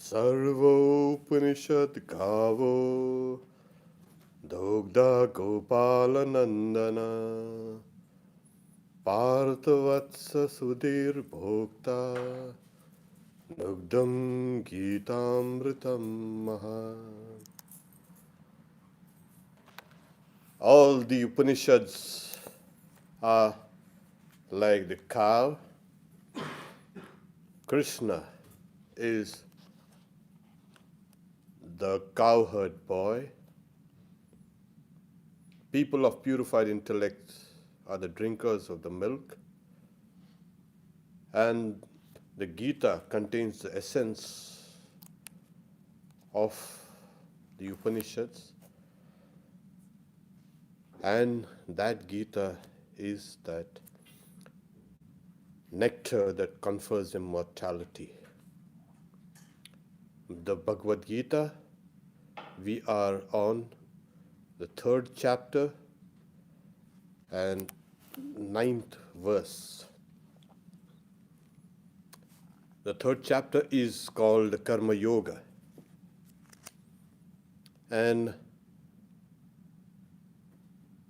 Sarvopanishad Gavo Dogda Gopala Nandana Parthavatsa Sudhir Bhokta Nugdam Gitamritam Maha. All the Upanishads are like the cow. Krishna is the cowherd boy. People of purified intellect are the drinkers of the milk. And the Gita contains the essence of the Upanishads. And that Gita is that nectar that confers immortality. The Bhagavad Gita, we are on the 3rd chapter and 9th verse. The 3rd chapter is called Karma Yoga. And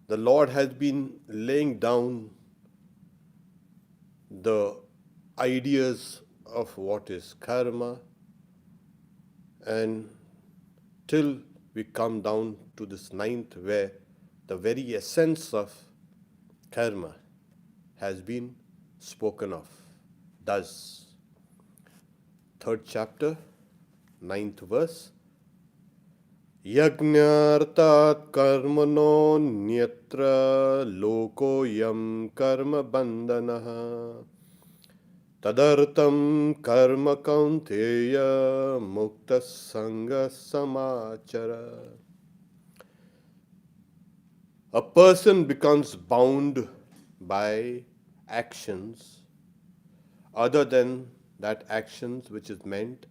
the Lord has been laying down the ideas of what is karma, and till we come down to this 9th, where the very essence of karma has been spoken of. Thus, 3rd chapter, 9th verse. Yajnartat karmano nyatra lokoyam karma bandanaha tadartam karma kaunteya mukta sangha samachara. A person becomes bound by actions other than that actions which is meant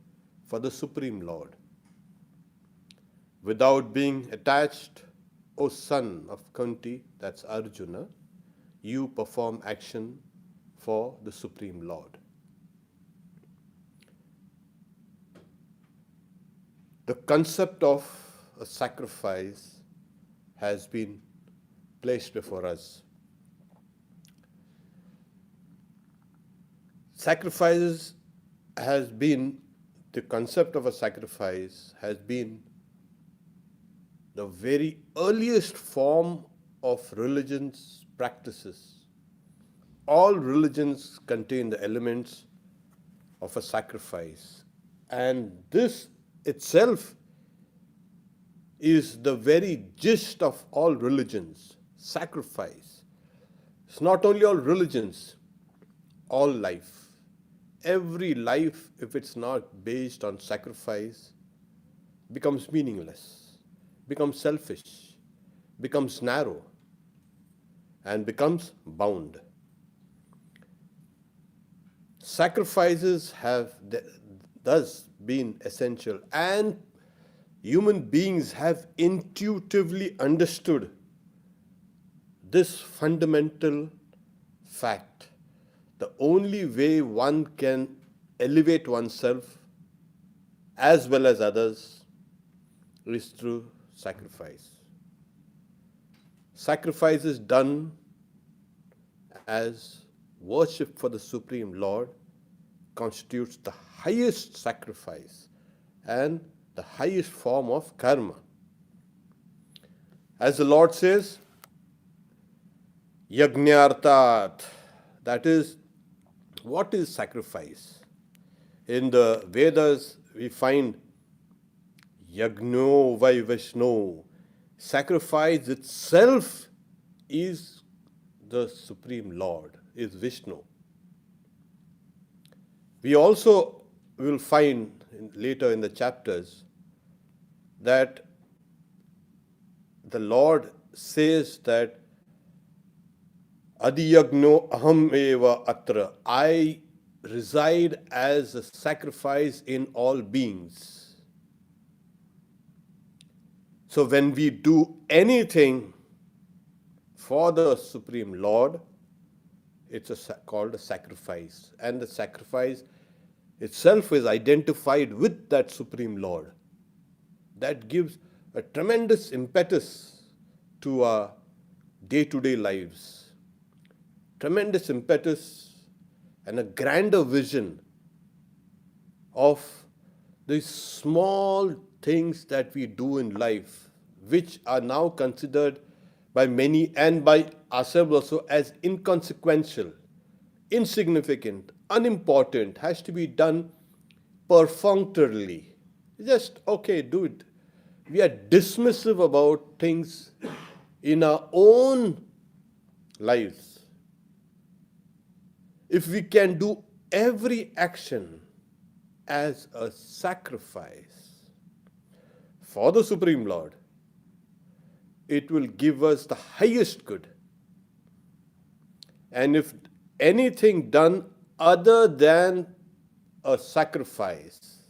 for the Supreme Lord. Without being attached, O son of Kunti, that's Arjuna, you perform action for the Supreme Lord. The concept of a sacrifice has been placed before us. The concept of a sacrifice has been the very earliest form of religion's practices. All religions contain the elements of a sacrifice, and this itself is the very gist of all religions, sacrifice. It's not only all religions, all life. Every life, if it's not based on sacrifice, becomes meaningless, becomes selfish, becomes narrow, and becomes bound. Sacrifices have thus been essential, and human beings have intuitively understood this fundamental fact. The only way one can elevate oneself as well as others is through sacrifice. Sacrifice is done as worship for the Supreme Lord constitutes the highest sacrifice and the highest form of karma. As the Lord says, yajnartat, that is, what is sacrifice? In the Vedas, we find yajno vai Vishnu. Sacrifice itself is the Supreme Lord, is Vishnu. We also will find later in the chapters that the Lord says that Adiyagno aham eva atra. I reside as a sacrifice in all beings. So when we do anything for the Supreme Lord, it's called a sacrifice. And the sacrifice itself is identified with that Supreme Lord. That gives a tremendous impetus to our day-to-day lives, tremendous impetus and a grander vision of these small things that we do in life, which are now considered by many and by ourselves also as inconsequential, insignificant, unimportant, has to be done perfunctorily. Just, okay, do it. We are dismissive about things in our own lives. If we can do every action as a sacrifice for the Supreme Lord, it will give us the highest good. And if anything done other than a sacrifice,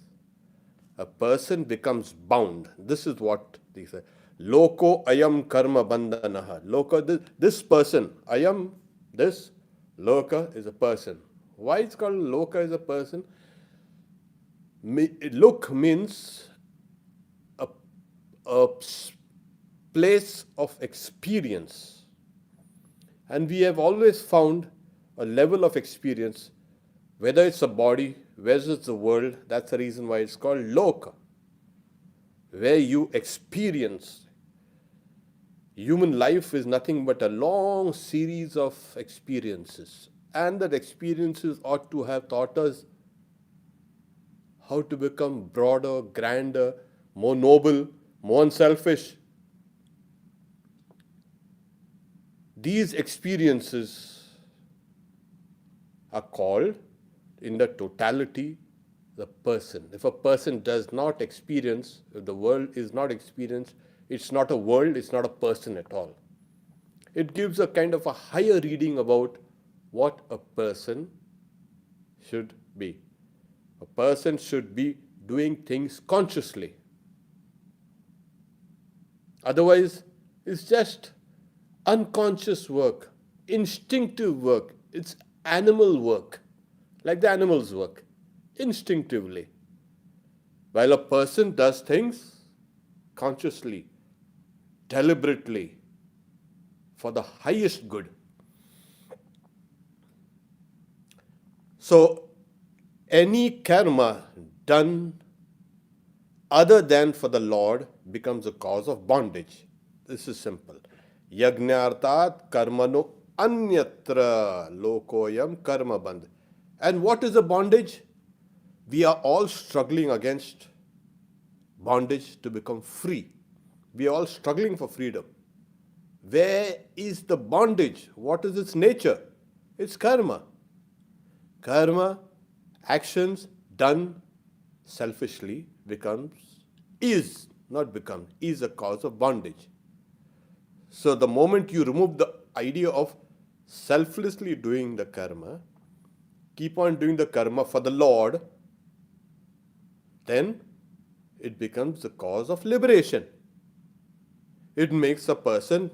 a person becomes bound. This is what they say. Loko ayam karma bandhanaha. Loka, this person, ayam, this, loka is a person. Why it's called loka is a person? Lok means a place of experience. And we have always found a level of experience, whether it's a body, whether it's the world. That's the reason why it's called loka, where you experience. Human life is nothing but a long series of experiences. And that experiences ought to have taught us how to become broader, grander, more noble, more unselfish. These experiences are called, in the totality, the person. If a person does not experience, if the world is not experienced, it's not a world, it's not a person at all. It gives a kind of a higher reading about what a person should be. A person should be doing things consciously. Otherwise, it's just unconscious work, instinctive work. It's animal work, like the animals work, instinctively. While a person does things consciously, deliberately, for the highest good. So, any karma done other than for the Lord becomes a cause of bondage. This is simple. Yajnartat karmano anyatra lokoyam karma bandh. And what is a bondage? We are all struggling against bondage to become free. We are all struggling for freedom. Where is the bondage? What is its nature? It's karma. Karma, actions done selfishly is a cause of bondage. So the moment you remove the idea of selflessly doing the karma, keep on doing the karma for the Lord, then it becomes the cause of liberation. It makes a person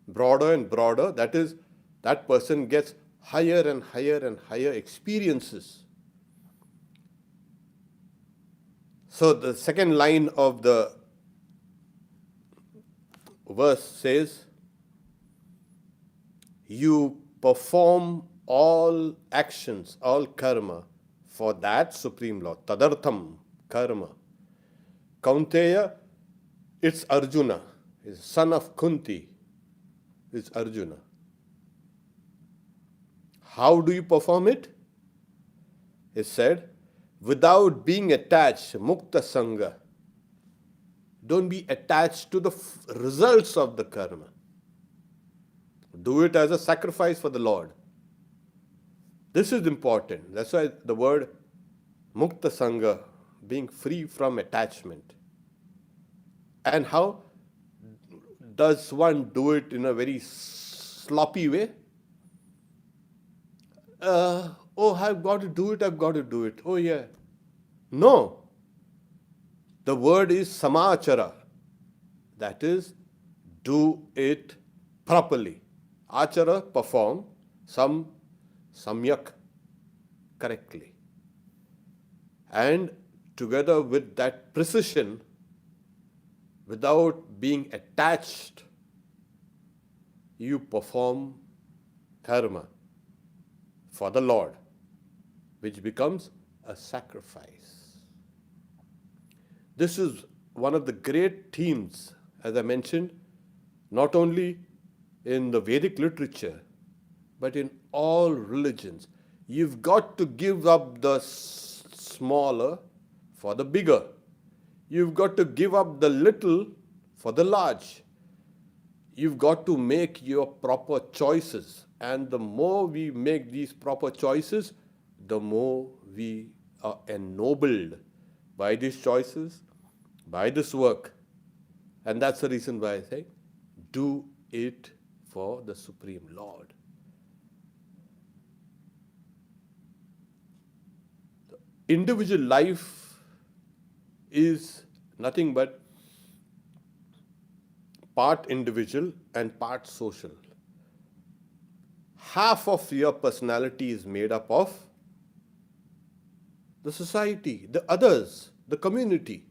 broader and broader. That is, that person gets higher and higher and higher experiences. So the second line of the verse says, you perform all actions, all karma for that Supreme Lord. Tadartham karma. Kaunteya, it's Arjuna, is son of Kunti, is Arjuna. How do you perform it? It said, without being attached, mukta sangha. Don't be attached to the results of the karma. Do it as a sacrifice for the Lord. This is important. That's why the word mukta sangha, being free from attachment. And how does one do it in a very sloppy way? I've got to do it. Oh, yeah. No. The word is samachara. That is, do it properly. Achara, perform, samyak, correctly. And together with that precision, without being attached, you perform karma for the Lord, which becomes a sacrifice. This is one of the great themes, as I mentioned, not only in the Vedic literature, but in all religions. You've got to give up the smaller for the bigger. You've got to give up the little for the large. You've got to make your proper choices. And the more we make these proper choices, the more we are ennobled by these choices, by this work. And that's the reason why I say, do it for the Supreme Lord. The individual life is nothing but part individual and part social. Half of your personality is made up of the society, the others, the community.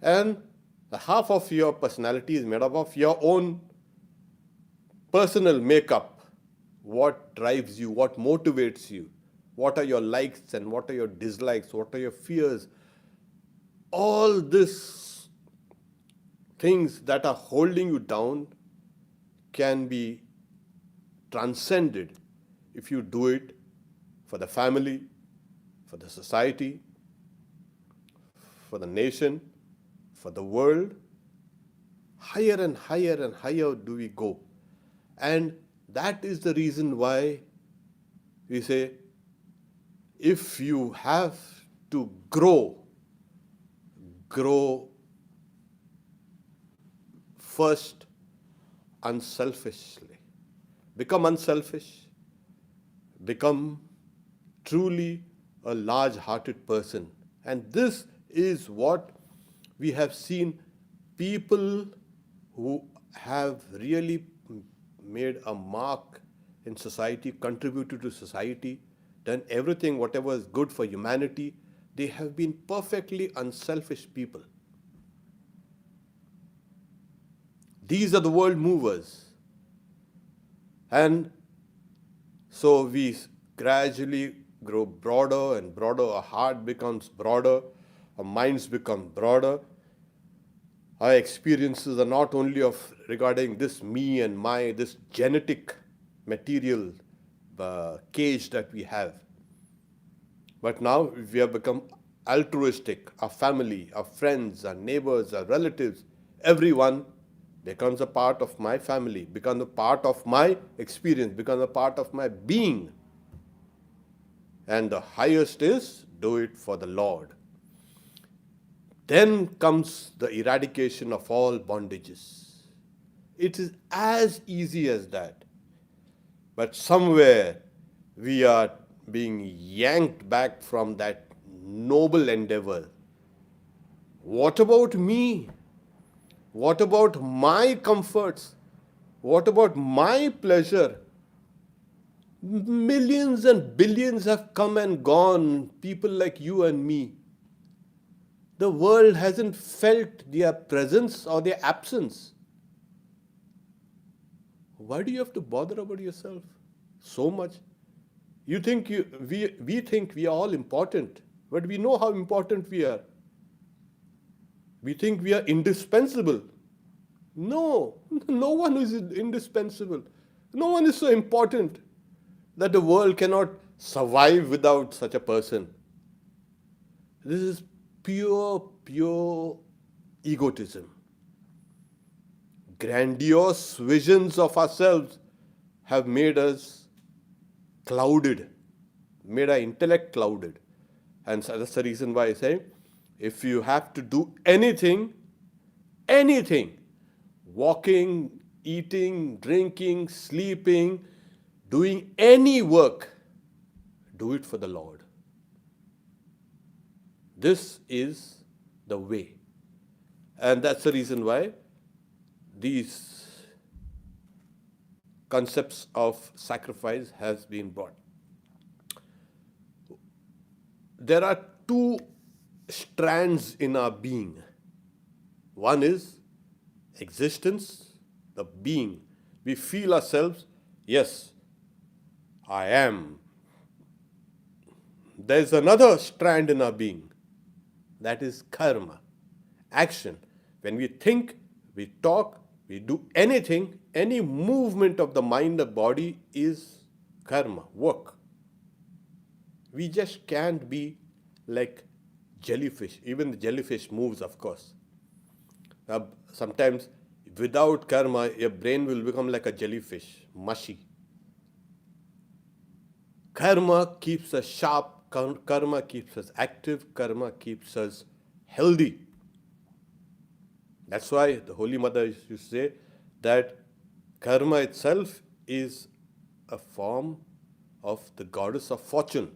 And the half of your personality is made up of your own personal makeup. What drives you, what motivates you, what are your likes and what are your dislikes, what are your fears. All these things that are holding you down can be transcended if you do it for the family, for the society, for the nation, for the world. Higher and higher and higher do we go. And that is the reason why we say, if you have to grow first unselfishly. Become unselfish. Become truly a large-hearted person. And this is what we have seen people who have really made a mark in society, contributed to society, done everything, whatever is good for humanity. They have been perfectly unselfish people. These are the world movers. And so we gradually grow broader and broader. Our heart becomes broader. Our minds become broader. Our experiences are not only of regarding this me and my, this genetic material cage that we have. But now we have become altruistic. Our family, our friends, our neighbors, our relatives, everyone becomes a part of my family, becomes a part of my experience, becomes a part of my being. And the highest is, do it for the Lord. Then comes the eradication of all bondages. It is as easy as that. But somewhere we are being yanked back from that noble endeavor. What about me? What about my comforts? What about my pleasure? Millions and billions have come and gone, people like you and me. The world hasn't felt their presence or their absence. Why do you have to bother about yourself so much? You think we think we are all important, but we know how important we are. We think we are indispensable. No, no one is indispensable. No one is so important that the world cannot survive without such a person. This is pure egotism. Grandiose visions of ourselves have made us clouded, made our intellect clouded. And so that's the reason why I say, if you have to do anything, walking, eating, drinking, sleeping, doing any work, do it for the Lord. This is the way. And that's the reason why these concepts of sacrifice has been brought. there are two strands in our being. One is existence, the being. We feel ourselves, yes, I am. There's another strand in our being, that is karma, action. When we think, we talk, we do anything, any movement of the mind or body is karma, work. We just can't be like jellyfish. Even the jellyfish moves, of course. Sometimes without karma, your brain will become like a jellyfish, mushy. Karma keeps us sharp, karma keeps us active, karma keeps us healthy. That's why the Holy Mother used to say that karma itself is a form of the goddess of fortune.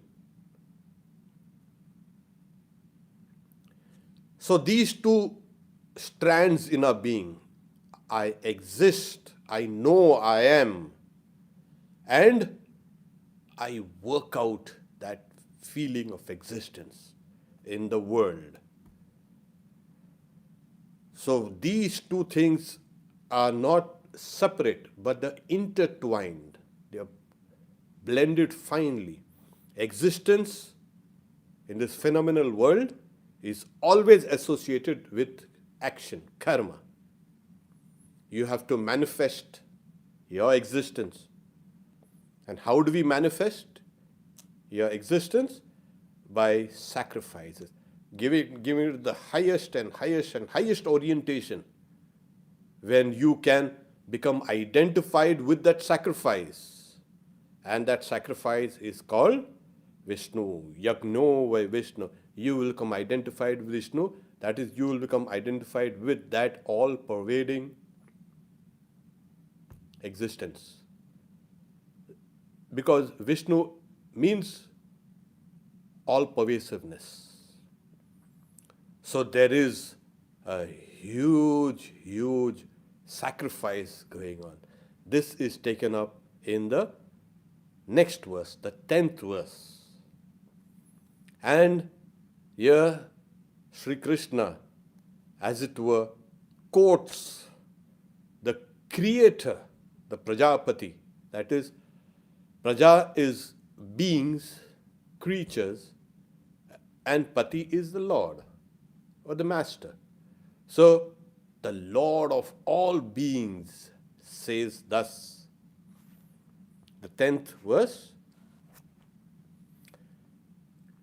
So these two strands in our being, I exist, I know I am, and I work out that feeling of existence in the world. So these two things are not separate, but they're intertwined. They are blended finely. Existence in this phenomenal world is always associated with action, karma. You have to manifest your existence. And how do we manifest your existence? By sacrifices. Giving it the highest and highest and highest orientation. When you can become identified with that sacrifice. And that sacrifice is called Vishnu, Yagno by Vishnu. You will become identified with Vishnu. That is, you will become identified with that all-pervading existence. Because Vishnu means all-pervasiveness. So there is a huge, huge sacrifice going on. This is taken up in the next verse, the 10th verse. And here Sri Krishna, as it were, quotes the creator, the Prajapati. That is, Praja is beings, creatures, and Pati is the Lord or the Master. So, the Lord of all beings says thus. The 10th verse.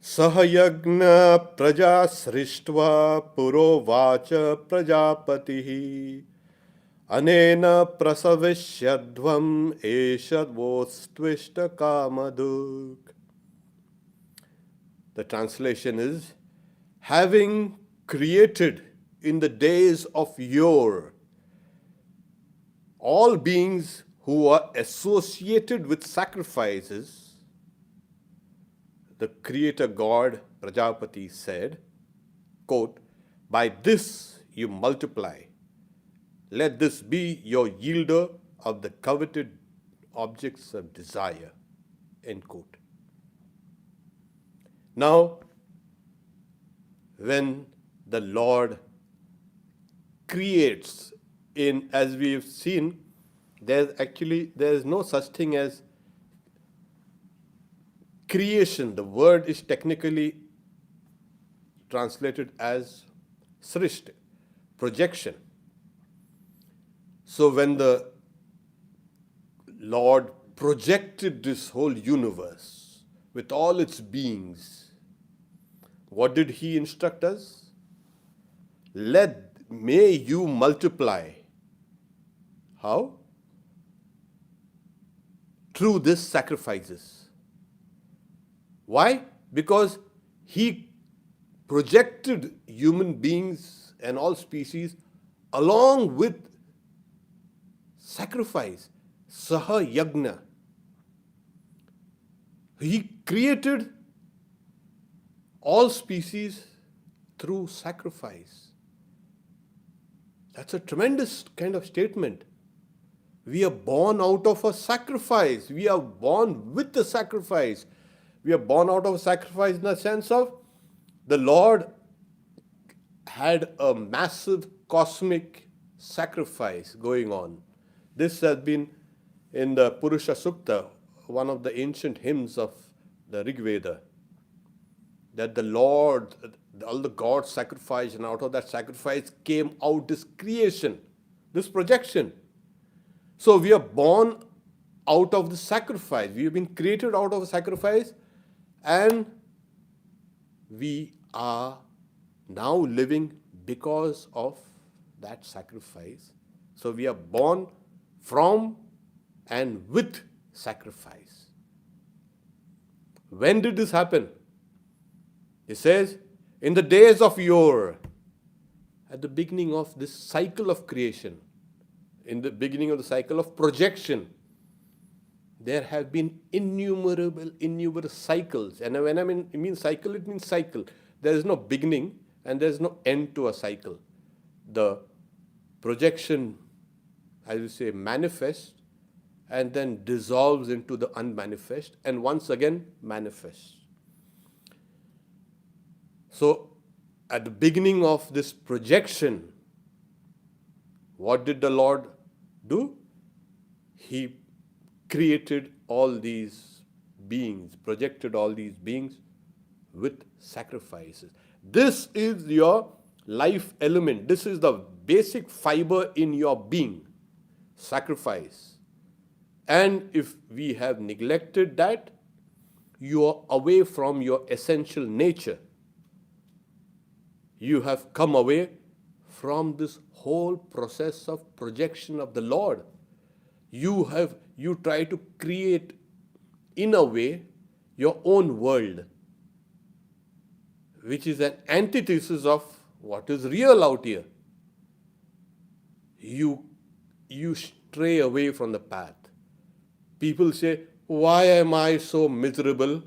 Sahayagna praja srishtva purovacha prajapatihi anena prasavishyadvam eshadvostvishta kamaduk. The translation is, having created in the days of yore all beings who are associated with sacrifices, the creator God Prajapati said, quote, by this you multiply. Let this be your yielder of the coveted objects of desire. End quote. Now, when the Lord creates, as we've seen, there is no such thing as creation. The word is technically translated as srishti, projection. So when the Lord projected this whole universe with all its beings, what did He instruct us? May you multiply. How? Through these sacrifices. Why? Because He projected human beings and all species along with sacrifice, saha yajna. He created all species through sacrifice. That's a tremendous kind of statement. We are born out of a sacrifice. We are born with the sacrifice. We are born out of sacrifice in the sense of the Lord had a massive cosmic sacrifice going on. This has been in the Purusha Sukta, one of the ancient hymns of the Rig Veda, that the Lord, all the gods sacrificed, and out of that sacrifice came out this creation, this projection. So we are born out of the sacrifice. We have been created out of a sacrifice, and we are now living because of that sacrifice. So we are born from and with sacrifice. When did this happen? It says, in the days of yore, at the beginning of this cycle of creation, in the beginning of the cycle of projection, there have been innumerable cycles. And when I mean cycle, it means cycle. There is no beginning and there is no end to a cycle. The projection, as we say, manifests and then dissolves into the unmanifest and once again manifests. So, at the beginning of this projection, what did the Lord do? He created all these beings, projected all these beings with sacrifices. This is your life element. This is the basic fiber in your being, sacrifice. And if we have neglected that, you are away from your essential nature. You have come away from this whole process of projection of the Lord. You try to create, in a way, your own world, which is an antithesis of what is real out here. You stray away from the path. People say, why am I so miserable?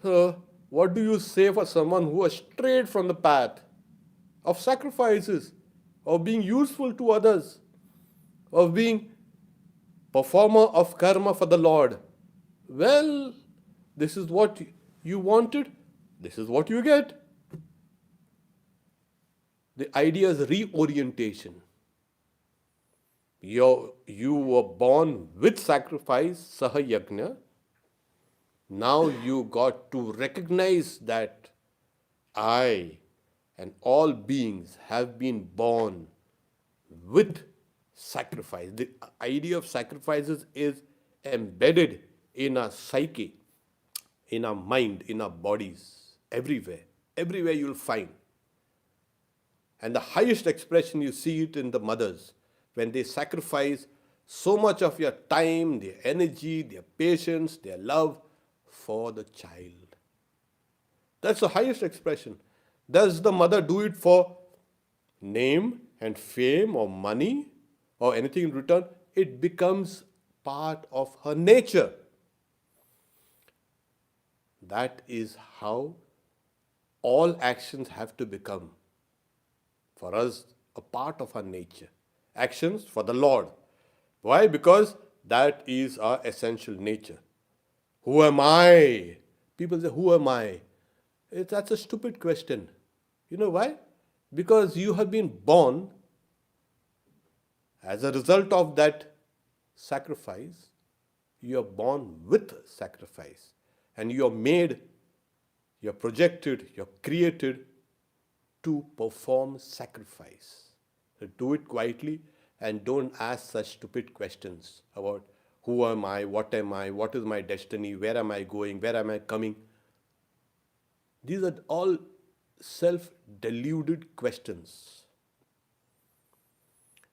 What do you say for someone who has strayed from the path of sacrifices, of being useful to others, of being performer of karma for the Lord? Well, this is what you wanted, this is what you get. The idea is reorientation. You were born with sacrifice, saha yajna. Now you got to recognize that I and all beings have been born with sacrifice. The idea of sacrifices is embedded in our psyche, in our mind, in our bodies, everywhere. Everywhere you'll find. And the highest expression, you see it in the mothers, when they sacrifice so much of your time, their energy, their patience, their love for the child. That's the highest expression. Does the mother do it for name and fame or money or anything in return? It becomes part of her nature. That is how all actions have to become, for us, a part of our nature. Actions for the Lord. Why? Because that is our essential nature. Who am I? People say, who am I? That's a stupid question. You know why? Because you have been born as a result of that sacrifice. You are born with sacrifice. And you are made, you are projected, you are created to perform sacrifice. So do it quietly and don't ask such stupid questions about who am I, what is my destiny, where am I going, where am I coming. These are all self-deluded questions.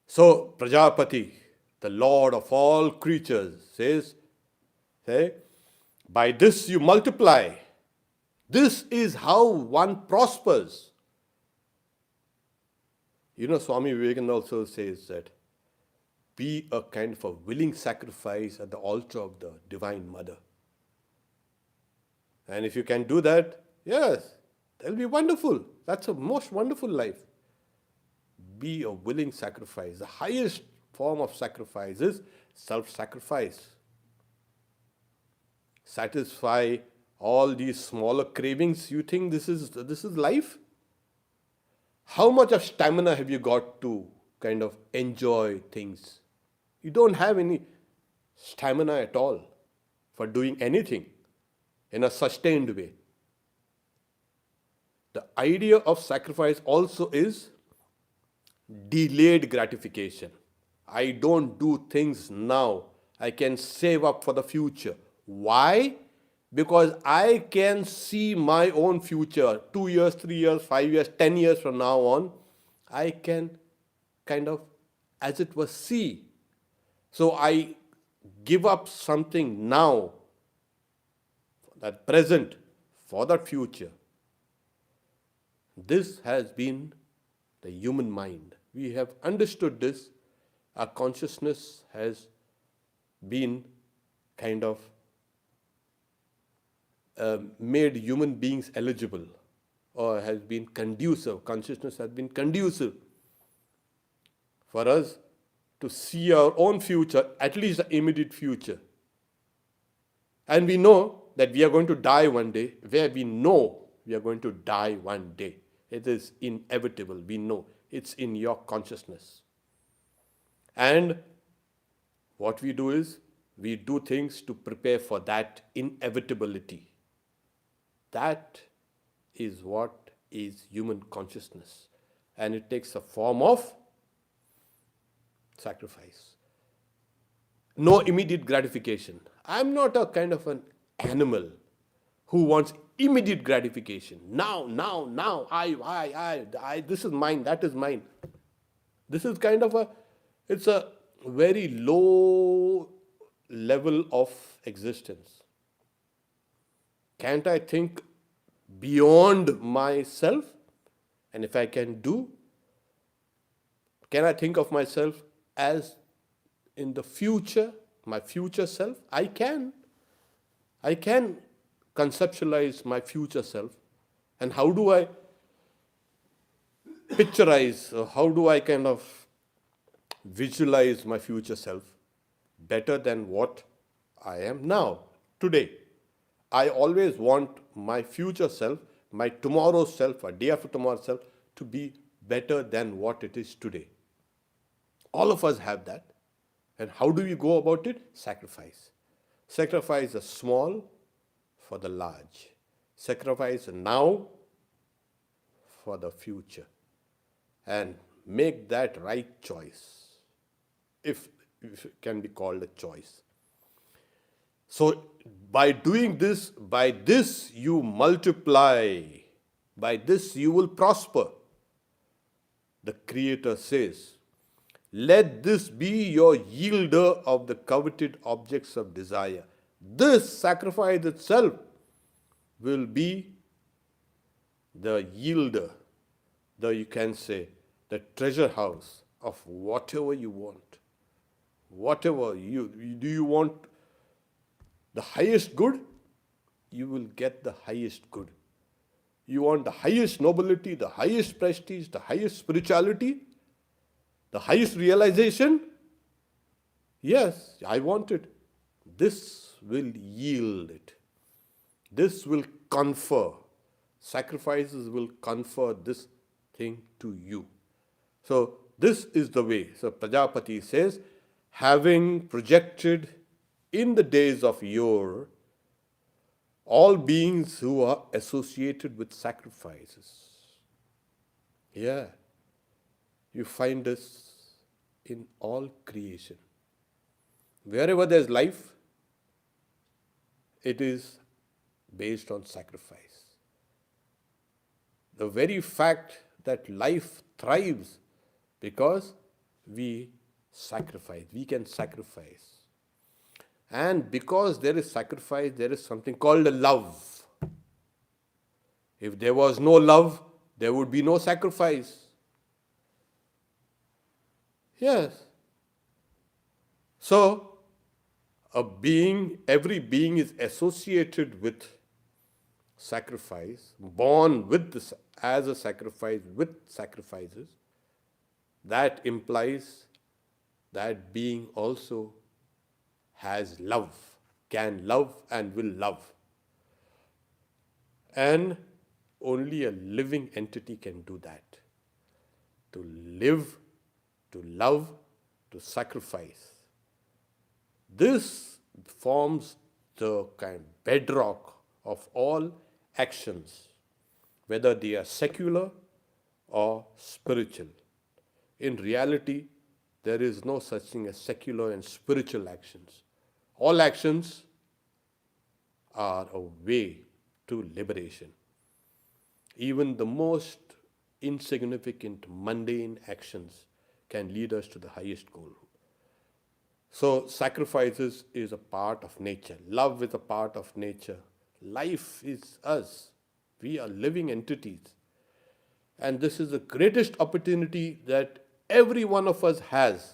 So Prajapati, the Lord of all creatures, says, by this you multiply. This is how one prospers. You know, Swami Vivekananda also says that be a kind of a willing sacrifice at the altar of the Divine Mother. And if you can do that, yes, that'll be wonderful. That's a most wonderful life. Be a willing sacrifice. The highest form of sacrifice is self-sacrifice. satisfy all these smaller cravings, you think this is life? How much of stamina have you got to kind of enjoy things? You don't have any stamina at all for doing anything in a sustained way. The idea of sacrifice also is delayed gratification. I don't do things now. I can save up for the future. Why? Because I can see my own future 2 years, 3 years, 5 years, 10 years from now on. I can kind of, as it were, see. So I give up something now, for that present, for that future. This has been the human mind. We have understood this. Our consciousness has been kind of made human beings eligible, or has been conducive. Consciousness has been conducive for us to see our own future, at least the immediate future. And we know that we are going to die one day. Where we know we are going to die one day. It is inevitable. We know. It's in your consciousness. And what we do is, we do things to prepare for that inevitability. That is what is human consciousness. And it takes a form of sacrifice. No immediate gratification. I'm not a kind of an animal who wants immediate gratification. Now, I, this is mine, that is mine. This is kind of it's a very low level of existence. Can't I think beyond myself? And if I can I think of myself as in the future, my future self? I can conceptualize my future self. And how do I picturize, or how do I kind of visualize my future self better than what I am now, today? I always want my future self, my tomorrow self, or day after tomorrow self, to be better than what it is today. All of us have that. And how do we go about it? Sacrifice. Sacrifice the small for the large. Sacrifice now for the future. And make that right choice, if it can be called a choice. So by doing this, by this you multiply, by this you will prosper. The Creator says, let this be your yielder of the coveted objects of desire. This sacrifice itself will be the yielder, you can say, the treasure house of whatever you want. Whatever you want the highest good, you will get the highest good. You want the highest nobility, the highest prestige, the highest spirituality, the highest realization? Yes, I want it. This will yield it. This will confer. Sacrifices will confer this thing to you. So this is the way. So Prajapati says, having projected in the days of yore all beings who are associated with sacrifices. Yeah, you find this in all creation. Wherever there's life, it is based on sacrifice. The very fact that life thrives because we sacrifice, we can sacrifice. And because there is sacrifice, there is something called a love. If there was no love, there would be no sacrifice. Yes. So, every being is associated with sacrifice, born with this, as a sacrifice, with sacrifices. That implies that being also has love. can love and will love. And only a living entity can do that. To live, to love, to sacrifice. This forms the kind of bedrock of all actions, whether they are secular or spiritual. In reality, there is no such thing as secular and spiritual actions. All actions are a way to liberation. Even the most insignificant, mundane actions can lead us to the highest goal. So sacrifices is a part of nature. Love is a part of nature. Life is us. We are living entities. And this is the greatest opportunity that every one of us has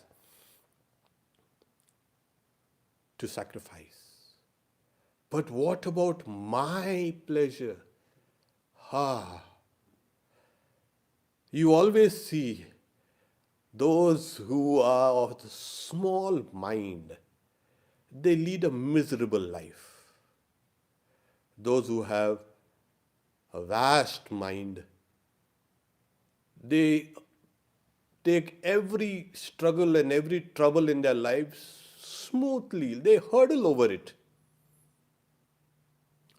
to sacrifice. But what about my pleasure? You always see those who are of the small mind, they lead a miserable life. Those who have a vast mind, they take every struggle and every trouble in their lives smoothly. They hurdle over it.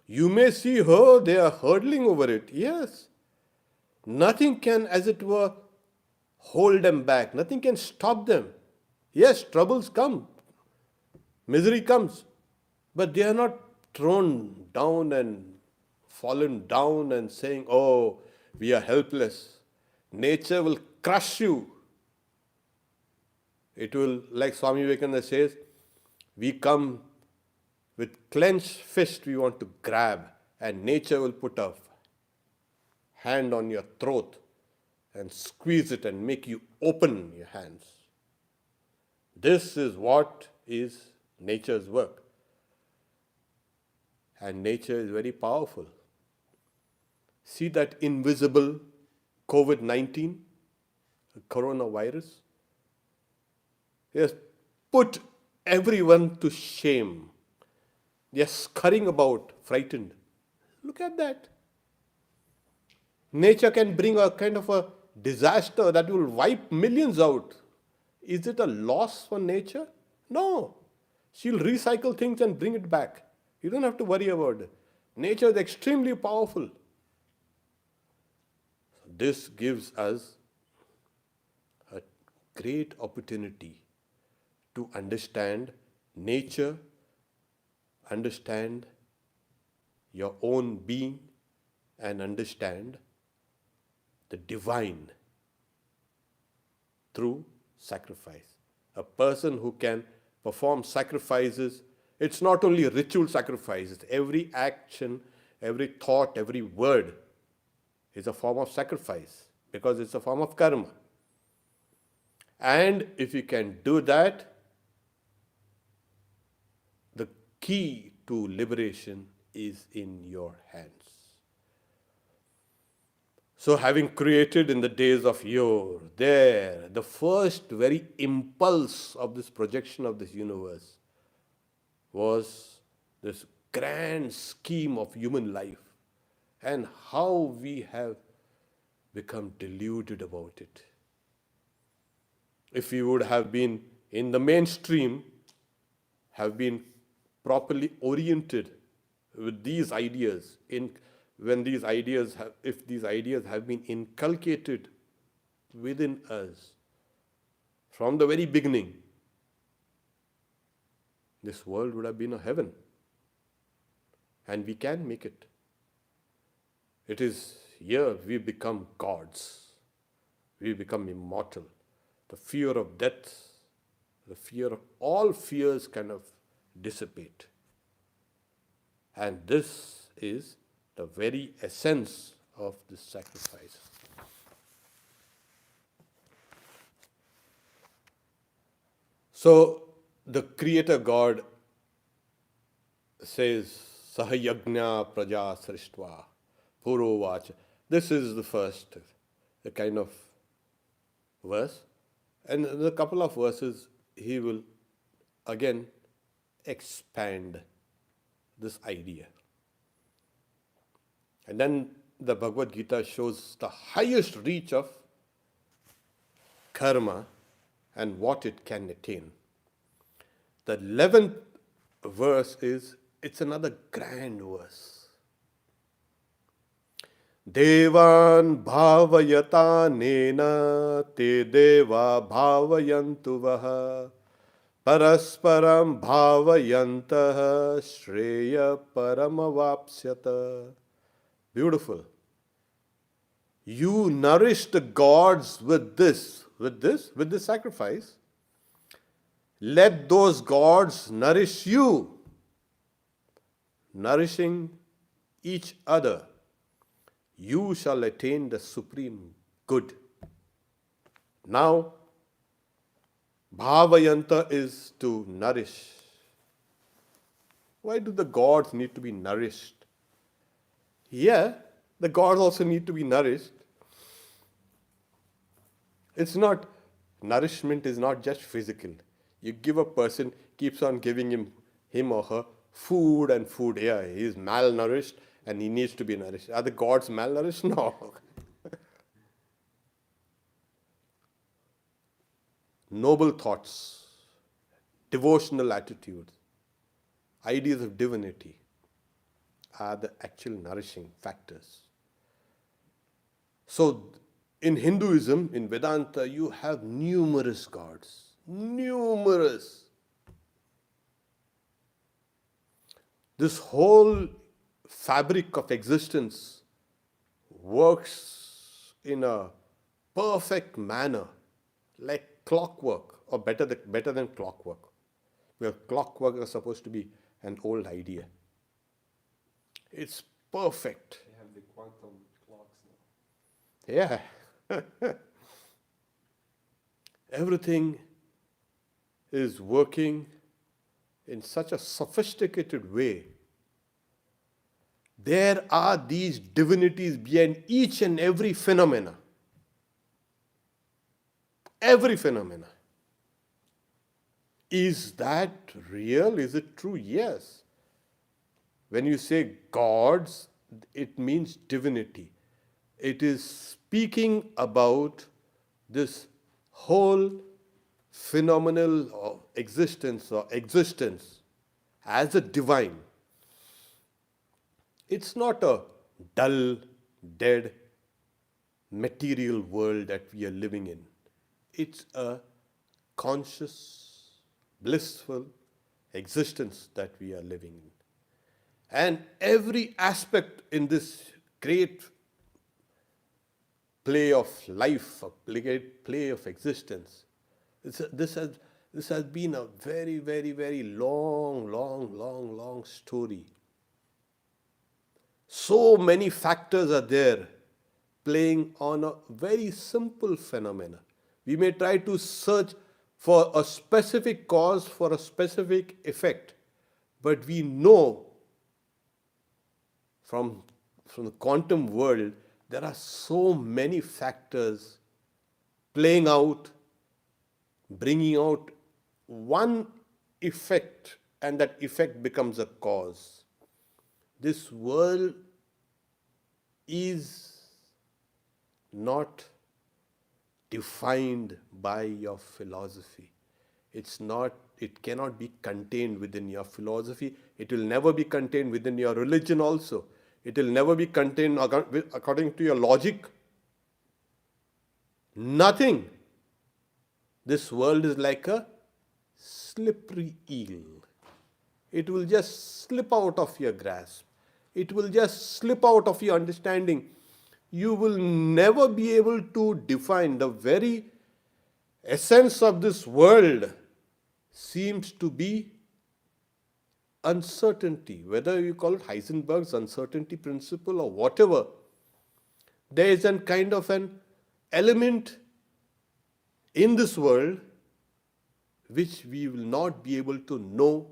You may see her, they are hurdling over it. Yes. Nothing can, as it were, hold them back. Nothing can stop them. Yes, troubles come. Misery comes. But they are not thrown down and fallen down and saying, oh, we are helpless. Nature will crush you. It will, like Swami Vivekananda says, we come with clenched fist we want to grab, and nature will put a hand on your throat and squeeze it and make you open your hands. This is what is nature's work. And nature is very powerful. See that invisible COVID-19, coronavirus? It has put everyone to shame. They are scurrying about, frightened. Look at that. Nature can bring a kind of a disaster that will wipe millions out. Is it a loss for nature? No. She'll recycle things and bring it back. You don't have to worry about it. Nature is extremely powerful. This gives us a great opportunity to understand nature, understand your own being, and understand the divine through sacrifice. A person who can perform sacrifices, it's not only ritual sacrifices. Every action, every thought, every word is a form of sacrifice because it's a form of karma. And if you can do that, the key to liberation is in your hands. So having created in the days of yore, there, the first very impulse of this projection of this universe was this grand scheme of human life and how we have become deluded about it. If we would have been in the mainstream, have been properly oriented with these ideas, if these ideas have been inculcated within us from the very beginning, this world would have been a heaven. And we can make it. It is here we become gods. We become immortal. The fear of death, the fear of all fears kind of dissipate. And this is the very essence of this sacrifice. So the Creator God says, Sahayagna praja srishtva purovacha. This is the first kind of verse. And in a couple of verses, he will again expand this idea. And then the Bhagavad Gita shows the highest reach of karma and what it can attain. The 11th verse it's another grand verse. Devan bhavayata nena te deva bhavayantu vaha parasparam bhavayantaha shreya paramavapsyata. Beautiful. You nourish the gods with this sacrifice. Let those gods nourish you, nourishing each other. You shall attain the supreme good. Now, bhavayanta is to nourish. Why do the gods need to be nourished? Yeah, the gods also need to be nourished. Nourishment is not just physical. You give a person, keeps on giving him or her food and food. Yeah, he is malnourished and he needs to be nourished. Are the gods malnourished? No. Noble thoughts, devotional attitudes, ideas of divinity are the actual nourishing factors. So, in Hinduism, in Vedanta, you have numerous gods. Numerous. This whole fabric of existence works in a perfect manner, like clockwork, or better than clockwork. Where clockwork is supposed to be an old idea. It's perfect. They have the quantum clocks now. Yeah. Everything is working in such a sophisticated way. There are these divinities behind each and every phenomena. Every phenomena. Is that real? Is it true? Yes. When you say gods, it means divinity. It is speaking about this whole phenomenal existence as a divine. It's not a dull, dead, material world that we are living in. It's a conscious, blissful existence that we are living in. And every aspect in this great play of life, play of existence, this has been a very, very, very long story. So many factors are there playing on a very simple phenomena. We may try to search for a specific cause, for a specific effect, but we know from the quantum world, there are so many factors playing out, bringing out one effect, and that effect becomes a cause. This world is not defined by your philosophy. It cannot be contained within your philosophy. It will never be contained within your religion also. It will never be contained according to your logic. Nothing. This world is like a slippery eel. It will just slip out of your grasp. It will just slip out of your understanding. You will never be able to define the very essence of this world. Seems to be uncertainty, whether you call it Heisenberg's uncertainty principle or whatever. There is a kind of an element in this world which we will not be able to know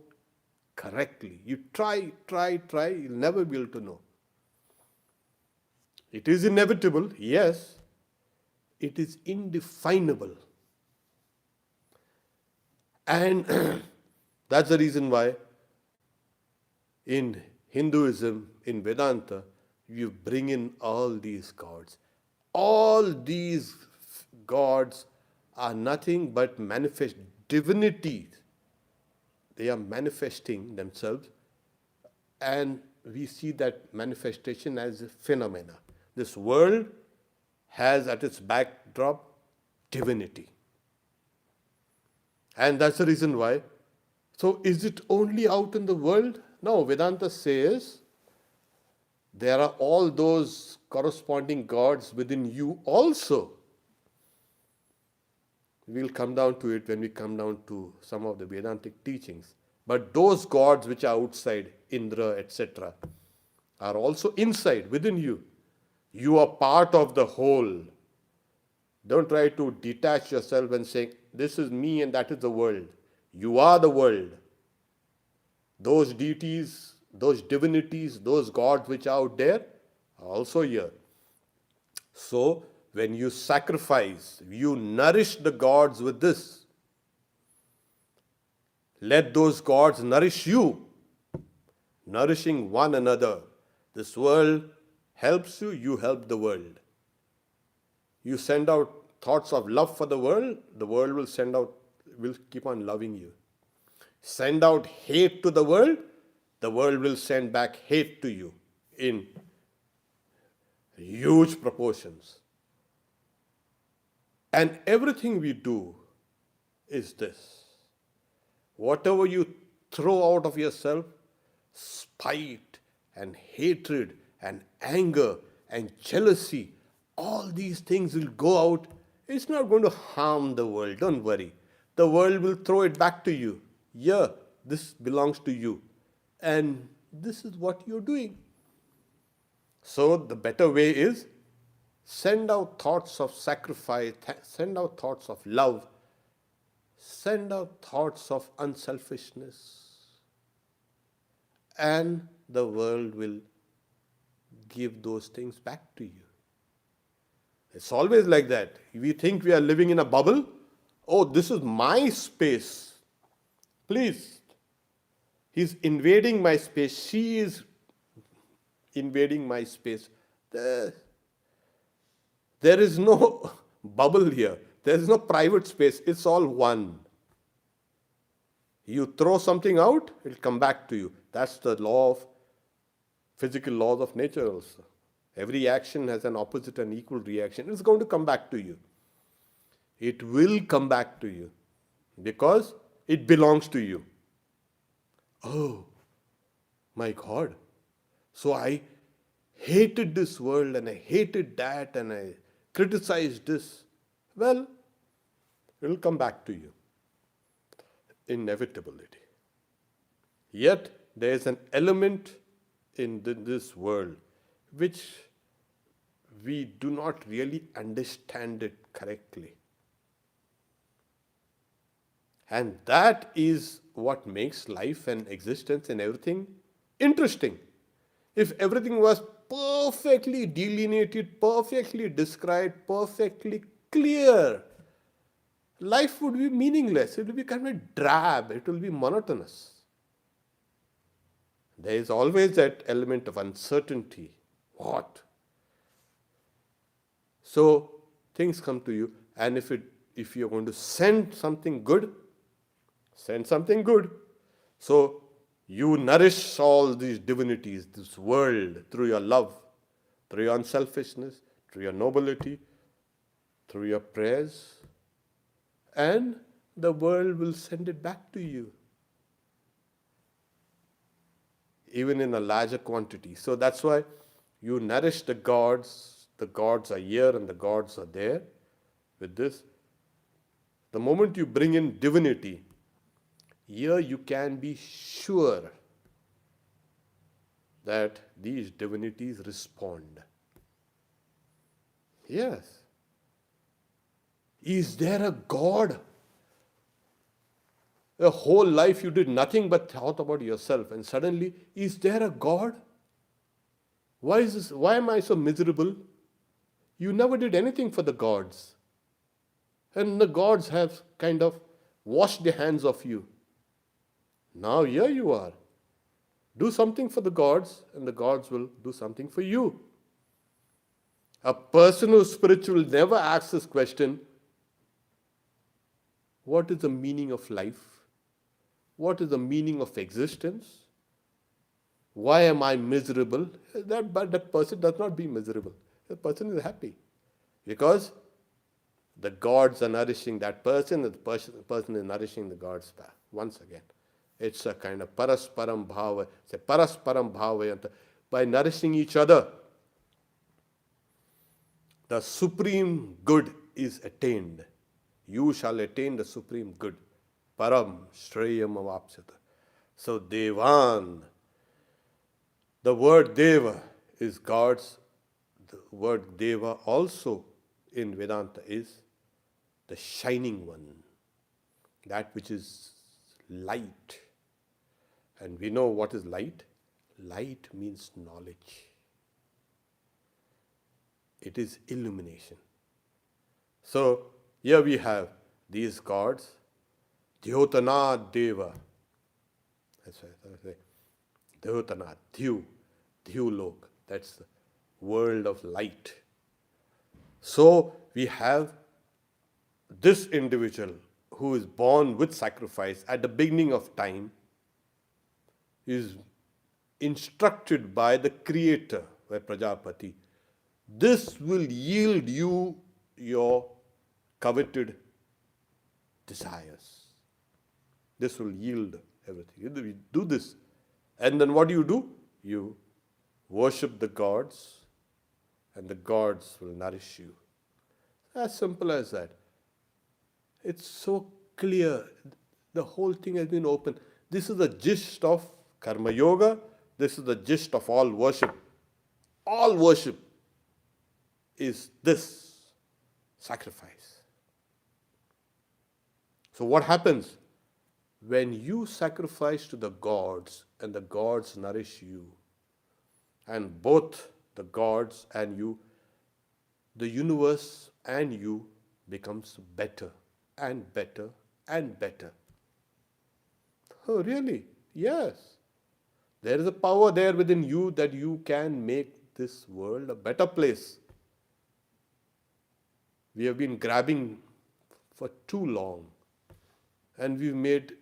correctly. You try, you'll never be able to know. It is inevitable, yes. It is indefinable. And that's the reason why In Hinduism, in Vedanta, you bring in all these gods. All these gods are nothing but manifest divinities. They are manifesting themselves, and we see that manifestation as a phenomena. This world has at its backdrop divinity. And that's the reason why. So, is it only out in the world? No, Vedanta says there are all those corresponding gods within you also. We'll come down to it when we come down to some of the Vedantic teachings. But those gods which are outside, Indra, etc., are also inside, within you. You are part of the whole. Don't try to detach yourself and say, this is me and that is the world. You are the world. Those deities, those divinities, those gods which are out there are also here. So, when you sacrifice, you nourish the gods with this. Let those gods nourish you, nourishing one another. This world helps you, you help the world. You send out thoughts of love for the world will keep on loving you. Send out hate to the world will send back hate to you in huge proportions. And everything we do is this. Whatever you throw out of yourself, spite and hatred and anger and jealousy, all these things will go out. It's not going to harm the world, don't worry. The world will throw it back to you. Yeah, this belongs to you. And this is what you're doing. So the better way is send out thoughts of sacrifice, send out thoughts of love, send out thoughts of unselfishness, and the world will give those things back to you. It's always like that. We think we are living in a bubble. Oh, this is my space. Please. He's invading my space. She is invading my space. There is no bubble here. There is no private space. It's all one. You throw something out, it will come back to you. That's the law of physical laws of nature also. Every action has an opposite and equal reaction. It's going to come back to you. It will come back to you because it belongs to you. Oh, my God. So I hated this world and I hated that and I criticized this. Well, it will come back to you. Inevitability. Yet there is an element in this world which we do not really understand it correctly. And that is what makes life and existence and everything interesting. If everything was perfectly delineated, perfectly described, perfectly clear, life would be meaningless. It will be kind of drab. It will be monotonous. There is always that element of uncertainty. What? So things come to you, and if you're going to send something good, send something good. So you nourish all these divinities, this world, through your love, through your unselfishness, through your nobility, through your prayers, and the world will send it back to you, even in a larger quantity. So that's why you nourish the gods. The gods are here and the gods are there with this. The moment you bring in divinity, here you can be sure that these divinities respond. Yes. Is there a God? A whole life you did nothing but thought about yourself, and suddenly, is there a God? Why is this? Why am I so miserable? You never did anything for the gods. And the gods have kind of washed their hands of you. Now here you are. Do something for the gods, and the gods will do something for you. A person who's spiritual never asks this question, what is the meaning of life? What is the meaning of existence? Why am I miserable? That person does not be miserable. The person is happy. Because the gods are nourishing that person, and the person is nourishing the gods back. Once again, it's a kind of parasparam bhava. It's a parasparam bhava. By nourishing each other, the supreme good is attained. You shall attain the supreme good. Param Shreyam Avapsyata. So Devan, the word Deva is God's. The word Deva also in Vedanta is the shining one, that which is light. And we know what is light. Light means knowledge. It is illumination. So here we have these gods, Dhyotana Deva. That's right. Dhyotana, Dhyulok. That's the world of light. So we have this individual who is born with sacrifice at the beginning of time, is instructed by the Creator, by Prajapati. This will yield you your coveted desires. This will yield everything. You do this. And then what do? You worship the gods, and the gods will nourish you. As simple as that. It's so clear. The whole thing has been open. This is the gist of Karma Yoga. This is the gist of all worship. All worship is this sacrifice. So what happens? When you sacrifice to the gods and the gods nourish you, and both the gods and you, the universe and you becomes better and better and better. Oh, really? Yes. There is a power there within you that you can make this world a better place. We have been grabbing for too long, and we've made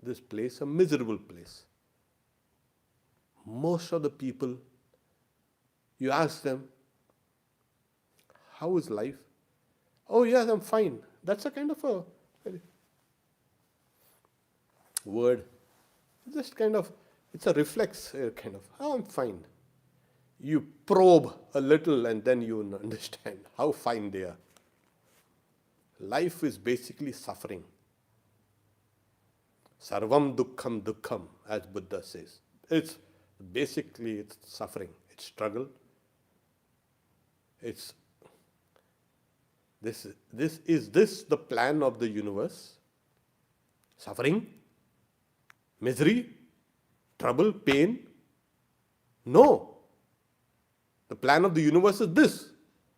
this place a miserable place. Most of the people, you ask them, how is life? Oh yes, I'm fine. That's a kind of a word. Just kind of, it's a reflex kind of, oh, I'm fine. You probe a little and then you understand how fine they are. Life is basically suffering. Sarvam dukkham dukkham, as Buddha says. It's basically suffering, it's struggle. It's this is this the plan of the universe? Suffering? Misery? Trouble? Pain? No. The plan of the universe is this.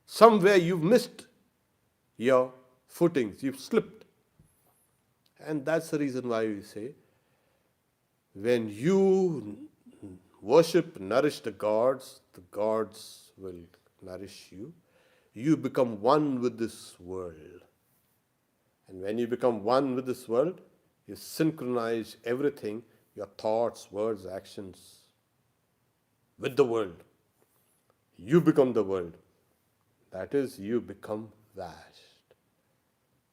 Somewhere you've missed your footings, you've slipped. And that's the reason why we say, when you worship, nourish the gods will nourish you. You become one with this world. And when you become one with this world, you synchronize everything, your thoughts, words, actions, with the world. You become the world. That is, you become vast.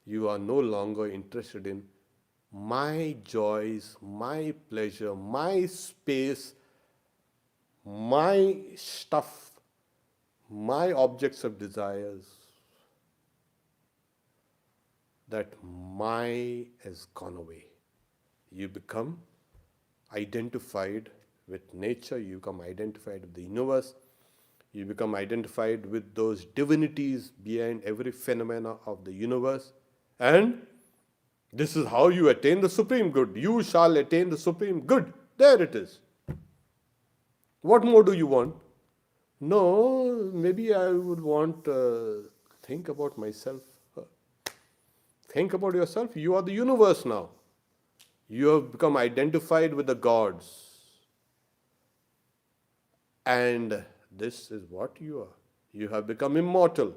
You are no longer interested in my joys, my pleasure, my space, my stuff, my objects of desires. That my has gone away. You become identified with nature, you become identified with the universe, you become identified with those divinities behind every phenomena of the universe, and this is how you attain the supreme good. You shall attain the supreme good. There it is. What more do you want? No, maybe I would want think about myself. Think about yourself. You are the universe now. You have become identified with the gods. And this is what you are. You have become immortal.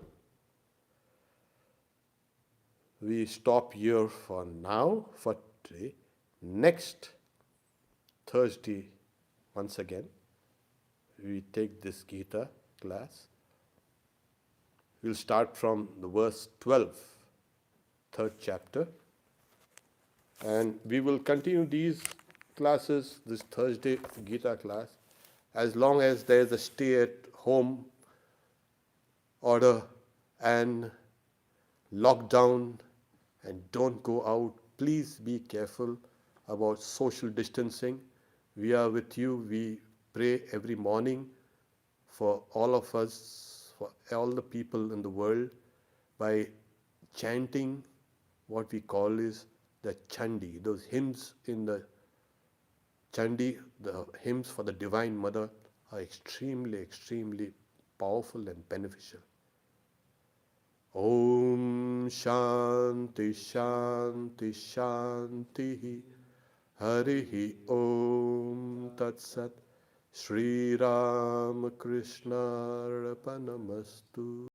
We stop here for now, for today. Next Thursday, once again, we take this Gita class. We'll start from the verse 12, third chapter. And we will continue these classes, this Thursday Gita class, as long as there is a stay-at-home order and lockdown and don't go out. Please be careful about social distancing. We are with you. We pray every morning for all of us, for all the people in the world, by chanting what we call is the Chandi. Those hymns in the Chandi, the hymns for the Divine Mother, are extremely, extremely powerful and beneficial. Om Shanti Shanti Shanti Harihi Om Tat Sat Shri Ramakrishna Arpanamastu.